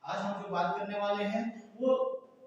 आज हम जो बात करने वाले हैं वो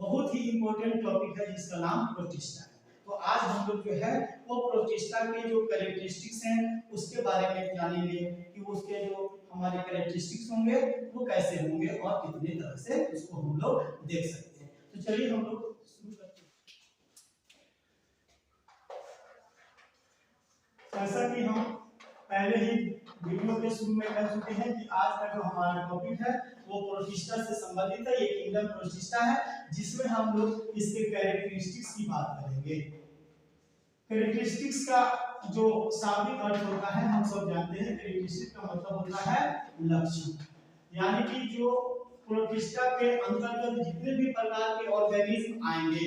बहुत ही इम्पोर्टेंट टॉपिक है जिसका नाम प्रोटिस्टा है। तो आज हम लोग जो है वो प्रोटिस्टा के जो कैरेक्टरिस्टिक्स हैं उसके बारे में जानेंगे कि उसके जो हमारे कैरेक्टरिस्टिक्स होंगे वो कैसे होंगे और कितने तरह से उसको हम लोग देख सकते हैं। तो चलिए हम लोग शुरू करते हैं। जैसा कि हम पहले ही वीडियो के शुरू में कह चुके हैं कि आज का जो हमारा टॉपिक है वो प्रोटिस्टा से संबंधित है। ये किंगडम प्रोटिस्टा है जिसमें हम लोग इसके कैरेक्टरिस्टिक्स की बात करेंगे। कैरेक्टरिस्टिक्स का जो शाब्दिक अर्थ होता है हम सब जानते हैं। कैरेक्टरिस्टिक का मतलब होता है लक्षण, यानी कि जो प्रोटिस्टा के अंतर्गत जितने भी प्रकार के ऑर्गेनिज्म आएंगे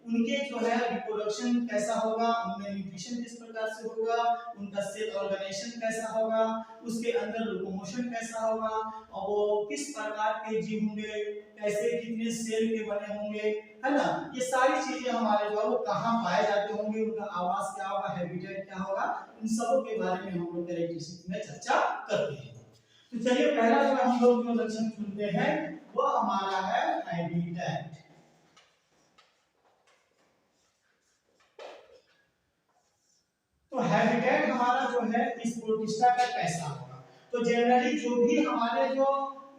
उनके जो है रिप्रोडक्शन कैसा होगा, उनमें न्यूट्रिशन किस प्रकार से होगा, उनका सेल ऑर्गेनाइजेशन कैसा होगा, उसके अंदर लोकोमोशन कैसा होगा और वो किस प्रकार के जीव होंगे, कैसे कितने सेल के बने होंगे, है ना। ये सारी चीजें हमारे जो वो कहाँ पाए जाते होंगे, उनका आवास क्या होगा, हैबिटेट क्या होगा, इन सब के बारे में हम लोग कैरेक्टरिस्टिक्स में चर्चा करते हैं। तो चलिए पहला जो हम लोग जो लक्षण चुनते हैं वो हमारा है हैबिटेट। तो हैबिटेट हमारा जो है इस प्रोटिस्टा का कैसा होगा। तो जनरली जो भी हमारे जो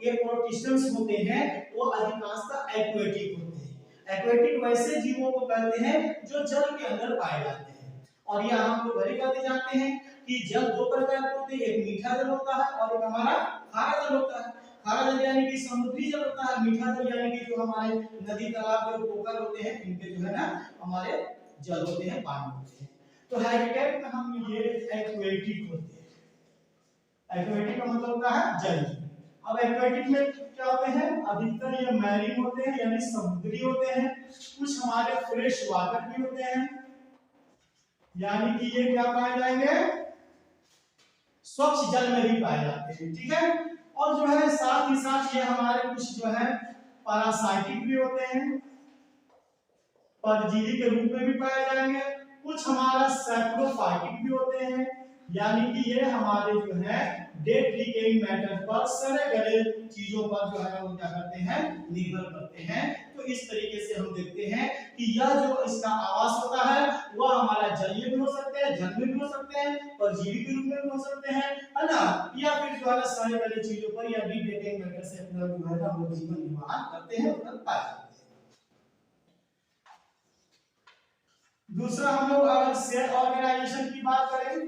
ये प्रोटिस्टम्स होते हैं वो अधिकांशतः एक्वेटिक होते हैं। एक्वेटिक वैसे जीवों को कहते हैं जो जल के अंदर पाए जाते हैं। और यह हम लोग बड़ी बातें जानते हैं कि जल दो प्रकार के होते हैं, एक मीठा जल होता है और एक हमारा खारा जल होता है। खारा जल यानी कि समुद्री जल होता है, मीठा जल यानी कि जो हमारे नदी तालाब जो पोखर होते हैं इनके जो है ना हमारे जल होते हैं, पानी होते हैं। तो हैबिटेट में हम ये एक्वेटिक होते हैं। एक्वेटिक का मतलब होता है जल। अब एक्वेटिक में क्या होते हैं, अधिकतर ये मैरीन होते हैं यानी समुद्री होते हैं, कुछ हमारे फ्रेश वाटर भी होते हैं यानी कि ये क्या पाए जाएंगे, स्वच्छ जल में भी पाए जाते हैं, ठीक है। और जो है साथ ही साथ ये हमारे कुछ जो है पैरासाइटिक भी होते हैं, परजीवी के रूप में भी पाए जाएंगे, कुछ हमारा सैप्रोफाइटिक भी होते हैं यानी कि ये हमारे जो है डेड डिकेइंग मैटर पर, सड़े गले चीजों पर जो है वो क्या करते हैं, निर्भर करते हैं। तो इस तरीके से हम देखते हैं कि यह जो इसका आवास होता है वह हमारा जलीय भी हो सकते हैं, जल में भी हो सकते हैं, परजीवी के रूप में भी हो सकते हैं, है ना, या फिर जो है सड़े गले चीजों पर या डेड डिकेइंग मैटर से अपना जो है हम लोग जीवन निर्वाह करते हैं, उधर पाए जाते हैं। दूसरा हम लोग अगर सेल ऑर्गेनाइजेशन की बात करें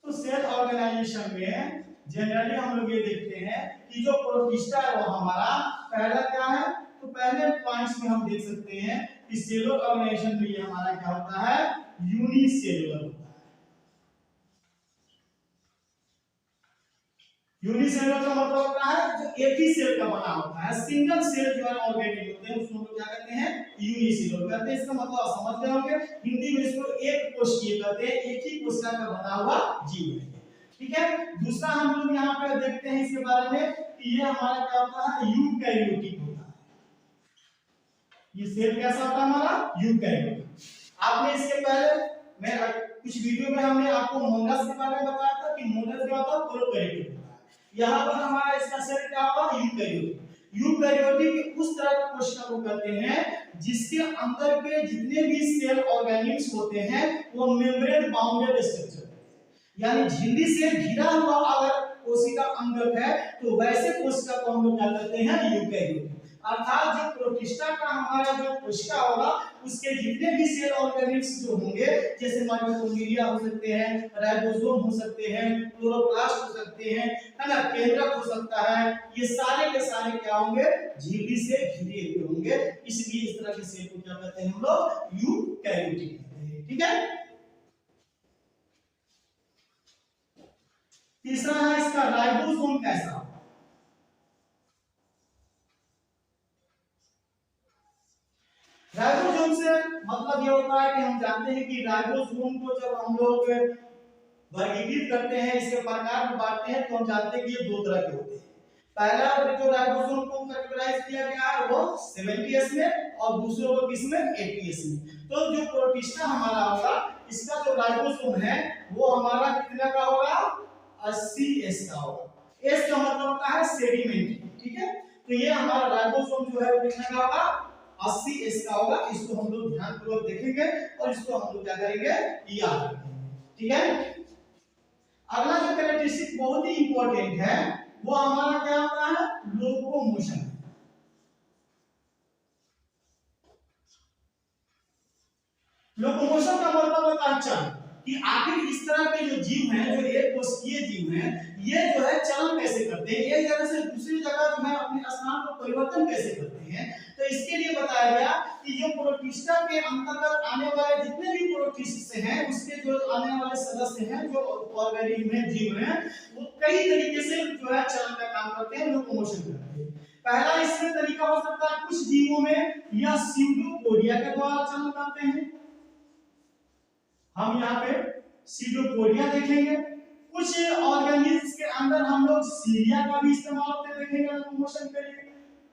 तो सेल ऑर्गेनाइजेशन में जनरली हम लोग ये देखते हैं कि जो प्रोटिस्टा है वो हमारा पहला क्या है, तो पहले पॉइंट्स में हम देख सकते हैं कि सेलुलर ऑर्गेनाइजेशन में ये हमारा क्या होता है, यूनिसेलुलर होता है। यूनिसेलुलर का मतलब होता है जो एक ही सेल का बना होता है, सिंगल सेल जो है ऑर्गेनिक होते हैं उसको हम क्या कहते हैं, यूनिसेलुलर कहते हैं। इसका मतलब समझ गए होंगे, हिंदी में इसको एक कोशिकीय कहते हैं, एक ही कोशिका का बना हुआ जीव है, ठीक है। दूसरा हम लोग यहाँ पे देखते हैं इसके बारे में कि ये हमारा क्या होता है, यूकैरियोटिक होता है। ये सेल कैसा होता है हमारा, यूकैरियोटिक। आपने इसके पहले मैं कुछ वीडियो में हमने आपको मोनस के बारे में बताया था कि मोनस क्या होता है, प्रोकैरियोटिक। यहाँ पर हमारा इसका सेल क्या होगा, यूकैरियोटिक। यूकैरियोटिक उस तरह की कोशिका को कहते हैं जिसके अंदर के जितने भी सेल ऑर्गेनिल्स होते हैं वो मेम्ब्रेन बाउंडेड स्ट्रक्चर, यानी झिल्ली से घिरा हुआ अगर कोशिका अंग है तो वैसे कोशिका को हम लोग क्या कहते हैं, यूकैरियोटिक। अर्थात जो प्रोटिस्टा का हमारा जो कोशिका होगा उसके जितने भी सेल ऑर्गेनिल्स जो होंगे, जैसे माइटोकॉन्ड्रिया हो सकते हैं, राइबोसोम हो सकते हैं, क्लोरोप्लास्ट हो सकते हैं, है ना, केंद्रक हो सकता है, ये सारे के सारे क्या होंगे, झिल्ली से घिरे हुए होंगे। इसलिए इस तरह के सेल को क्या कहते हैं हम लोग, यूकैरियोटिक कहते हैं, ठीक है। तीसरा है इसका राइबोसोम कैसा। राइबोसोम से मतलब ये होता है कि हम जानते हैं कि राइबोसोम को जब हम लोग वर्गीकृत करते हैं, इसके प्रकार में बांटते हैं, तो हम जानते हैं कि ये दो तरह के होते हैं। पहला जो राइबोसोम को कैटेगराइज किया गया है वो 70s में और दूसरों को किसमें, 80s में। तो जो प्रोटिस्टा हमारा होगा इसका जो राइबोसोम है वो हमारा कितना का होगा, 80s का होगा। एस का मतलब होता है सेडिमेंट, ठीक है। तो ये हमारा राइबोसोम जो है वो कितने का होगा, 80 एस का होगा। इसको हम लोग ध्यानपूर्वक देखेंगे और इसको हम लोग क्या करेंगे, याद रखेंगे, ठीक है। अगला जो कैरेक्टरिस्टिक बहुत ही इंपॉर्टेंट है वो हमारा क्या होता है, लोकोमोशन। लोकोमोशन का मतलब होता है चलन, कि आखिर इस तरह के जो जीव हैं, जो एक कोशिकीय जीव हैं, ये जो है चलन कैसे करते हैं, एक जगह से दूसरी जगह जो है अपने स्थान को परिवर्तन कैसे करते हैं। तो इसके लिए बताया गया कि जो प्रोटिस्टा के अंतर्गत आने वाले जितने भी प्रोटिस्ट हैं, उसके जो आने वाले सदस्य हैं, जो ऑर्गेनिज्म हैं, जीव हैं, वो कई तरीके से जो है चलन का काम करते हैं, लोकोमोशन करते हैं। पहला इसमें तरीका हो सकता है, कुछ जीवों में यह स्यूडोपोडिया के द्वारा चलन करते हैं। हम यहाँ पे सीडोपोडिया देखेंगे। कुछ ऑर्गेनिज्म के अंदर हम लोग सीलिया का भी इस्तेमाल होते देखेंगे लोकोमोशन के लिए।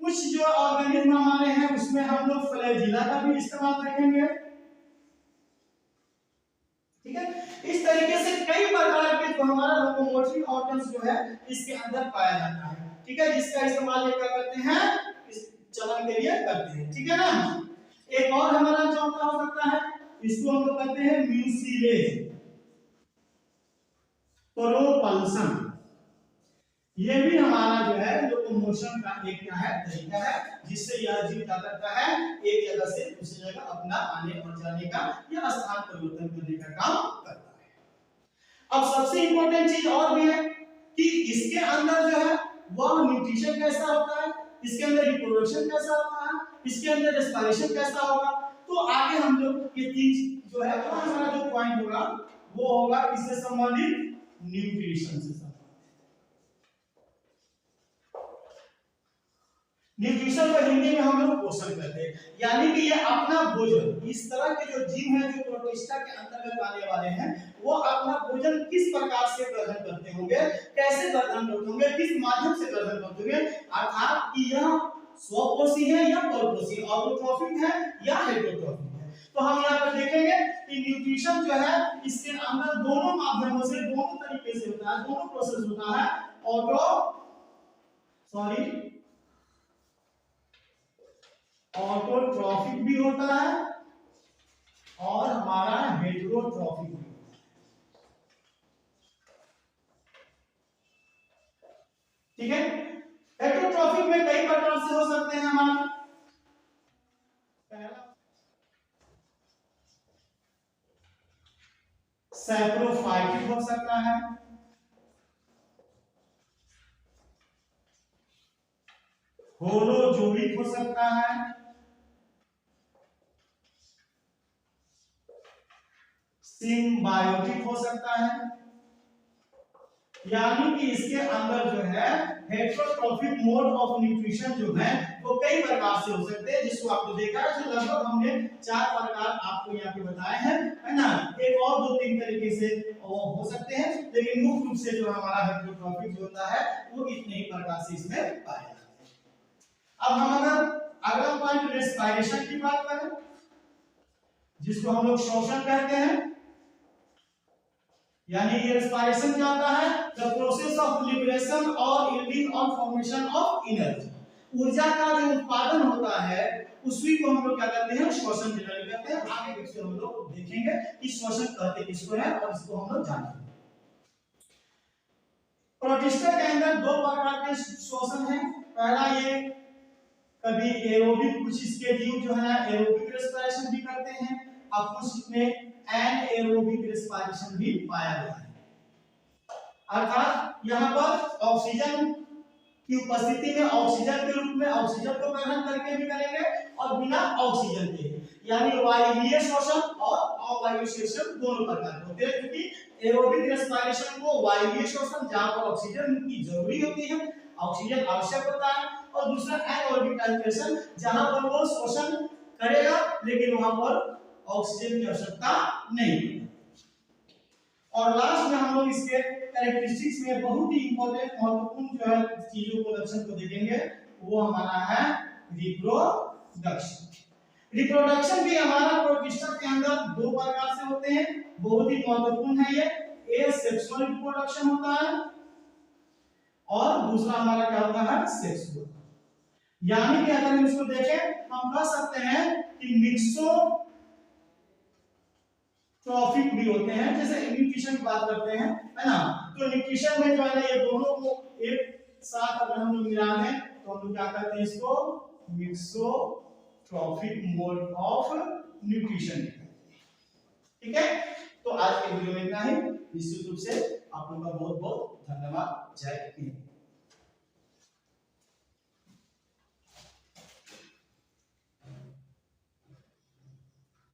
कुछ जो ऑर्गेनिज्म हमारे हैं उसमें हम लोग फ्लैजिला का भी इस्तेमाल देखेंगे, ठीक है। इस तरीके से कई प्रकार के जो हमारा लोकोमोटिव ऑर्गन्स जो है इसके अंदर पाया जाता है, ठीक है, जिसका इस्तेमाल ये क्या करते हैं, इस चलन के लिए करते हैं, ठीक है ना। एक और हमारा चौथा हो सकता है, इसको हम लोग कहते हैं म्यूसिलेज प्रोपल्सन। ये भी हमारा जो है लोकोमोशन का एक क्या है, तरीका है, जिससे यह जीव क्या करता है, एक जगह से दूसरी जगह अपना आने और जाने का या स्थान परिवर्तन करने का काम करता है। अब सबसे इंपॉर्टेंट चीज और भी है कि इसके अंदर जो है वह न्यूट्रिशन कैसा होता है, इसके अंदर रिप्रोडक्शन कैसा होता है, इसके अंदर रेस्पिरेशन कैसा होगा। तो आगे हम लोग ये चीज जो है हमारा जो पॉइंट होगा वो होगा इससे संबंधित न्यूट्रिशन से संबंधित। न्यूट्रिशन को हिंदी में हम लोग पोषण कहते हैं, यानी कि ये अपना भोजन, इस तरह के जो जीव हैं जो प्रोटिस्टा के अंतर्गत आने वाले हैं, वो अपना भोजन किस प्रकार से ग्रहण करते होंगे, कैसे ग्रहण करते होंगे, किस माध्यम से ग्रहण करते होंगे, अर्थात कि यह स्वपोषी है या परपोषी, ऑटोट्रॉफिक है या हेटेरोट्रॉफिक है। तो हम यहाँ पर देखेंगे कि न्यूट्रिशन जो है इसके अंदर दोनों माध्यमों से, दोनों तरीके से होता है, दोनों प्रोसेस होता है। ऑटोट्रॉफिक भी होता है और हमारा हेटेरोट्रॉफिक भी होता है, ठीक है। हेटेरोट्रॉफिक में कई प्रकार से हो सकते हैं हमारा। पहला सैप्रोफाइटिक हो सकता है, होलोजोइक हो सकता है, सिम्बायोटिक हो सकता है, यानी कि इसके अंदर जो है हेटेरोट्रॉफिक मोड ऑफ न्यूट्रिशन जो है वो कई प्रकार से हो सकते हैं, जिसको आपने देखा है, जो लगभग हमने 4 प्रकार आपको यहाँ पे बताए हैं, है ना। एक और 2-3 तरीके से हो सकते हैं, लेकिन मुख्य रूप से जो हमारा हेटेरोट्रॉफिक जो होता है वो इतने ही प्रकार से इसमें पाया जाता है। अब हम अगर अगला पॉइंट रेस्पिरेशन की बात करें, जिसको हम लोग श्वसन कहते हैं, यानी ये रेस्पिरेशन क्या होता है, द प्रोसेस ऑफ लिबरेशन और यील्डिंग और फॉर्मेशन ऑफ एनर्जी। ऊर्जा का जो उत्पादन होता है उसी को हम लोग क्या कहते हैं, श्वसन जनरली कहते हैं। आगे इससे हम लोग देखेंगे कि श्वसन कहते किसको है और इसको हम लोग जानेंगे। प्रोटिस्टा के अंदर 2 प्रकार के श्वसन हैं। पहला ये कभी एरोबिक, कुछ इसके जीव जो है एरोबिक रेस्पिरेशन भी करते हैं और कुछ में एनाएरोबिक रेस्पिरेशन भी पाया गया है, अर्थात यहाँ पर ऑक्सीजन की उपस्थिति में ऑक्सीजन के रूप में ऑक्सीजन को ग्रहण करके भी करेंगे और बिना ऑक्सीजन के, यानी वायवीय श्वसन और अवायवीय श्वसन दोनों प्रकार के होते हैं। क्योंकि एरोबिक रेस्पिरेशन को वायवीय श्वसन जहां पर ऑक्सीजन की जरूरी होती है, ऑक्सीजन आवश्यक होता है, और दूसरा एनाएरोबिक रेस्पिरेशन जहां पर वो श्वसन करेगा लेकिन वहां पर ऑक्सीजन की आवश्यकता नहीं है। और लास्ट में हम लोग इसके कैरेक्टरिस्टिक्स में बहुत ही इंपॉर्टेंट महत्वपूर्ण जो है चीजों को, लक्षण को देखेंगे, वो हमारा है रिप्रोडक्शन। रिप्रोडक्शन भी हमारा प्रोटिस्टा के अंदर 2 प्रकार से होते हैं, बहुत ही महत्वपूर्ण है ये। ए सेक्सुअल रिप्रोडक्शन होता है और दूसरा हमारा क्या होता है सेक्सुअल। यानी कि अगर हम इसको देखें हम कह सकते हैं कि मिक्सोट्रॉफिक भी होते हैं, जैसे न्यूट्रिशन की बात करते हैं, है ना। तो न्यूट्रिशन में जो है ना ये दोनों को एक साथ अगर हम लोग मिला लें तो हम लोग क्या कहते हैं इसको मिक्सोट्रॉफिक मोड ऑफ न्यूट्रिशन। ठीक है, तो आज के वीडियो में इतना ही। निश्चित रूप से आप लोगों का बहुत बहुत धन्यवाद। जय हिंद।